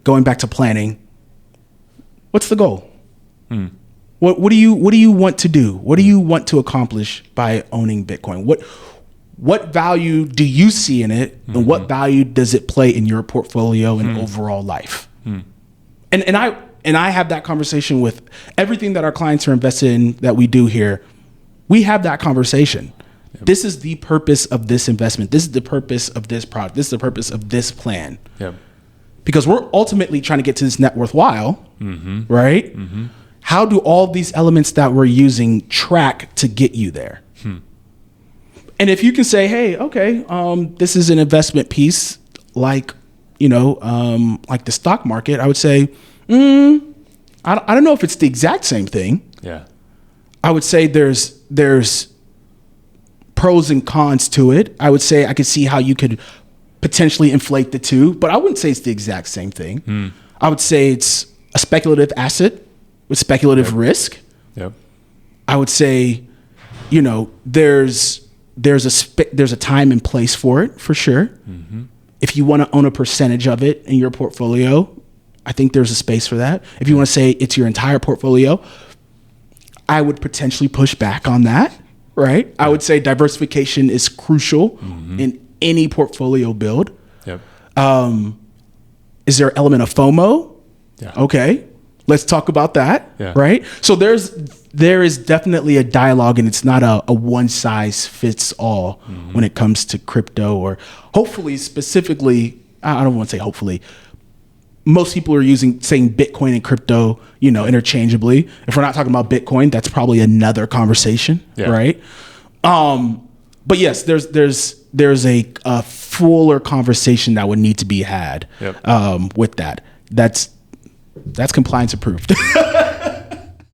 going back to planning, what's the goal? What do you want to do? What do you want to accomplish by owning Bitcoin? What value do you see in it, and what value does it play in your portfolio and overall life? And I have that conversation with everything that our clients are invested in that we do here. We have that conversation. Yep. This is the purpose of this investment. This is the purpose of this product. This is the purpose of this plan. Yep. Because we're ultimately trying to get to this net worthwhile, right? How do all these elements that we're using track to get you there? And if you can say, hey, okay, this is an investment piece like, like the stock market, I would say, I don't know if it's the exact same thing. Yeah. I would say there's pros and cons to it. I would say I could see how you could potentially inflate the two, but I wouldn't say it's the exact same thing. I would say it's a speculative asset with speculative risk. Yep. I would say, there's a time and place for it, for sure. If you want to own a percentage of it in your portfolio, I think there's a space for that. If you want to say it's your entire portfolio, I would potentially push back on that, right? I would say diversification is crucial in any portfolio build. Yep. Is there an element of FOMO? Yeah. Okay, let's talk about that, Yeah. right? So there is definitely a dialogue, and it's not a one size fits all when it comes to crypto, or hopefully specifically, I don't want to say hopefully, most people are saying Bitcoin and crypto, interchangeably. If we're not talking about Bitcoin, that's probably another conversation, right? But yes, there's a fuller conversation that would need to be had with that. That's compliance approved.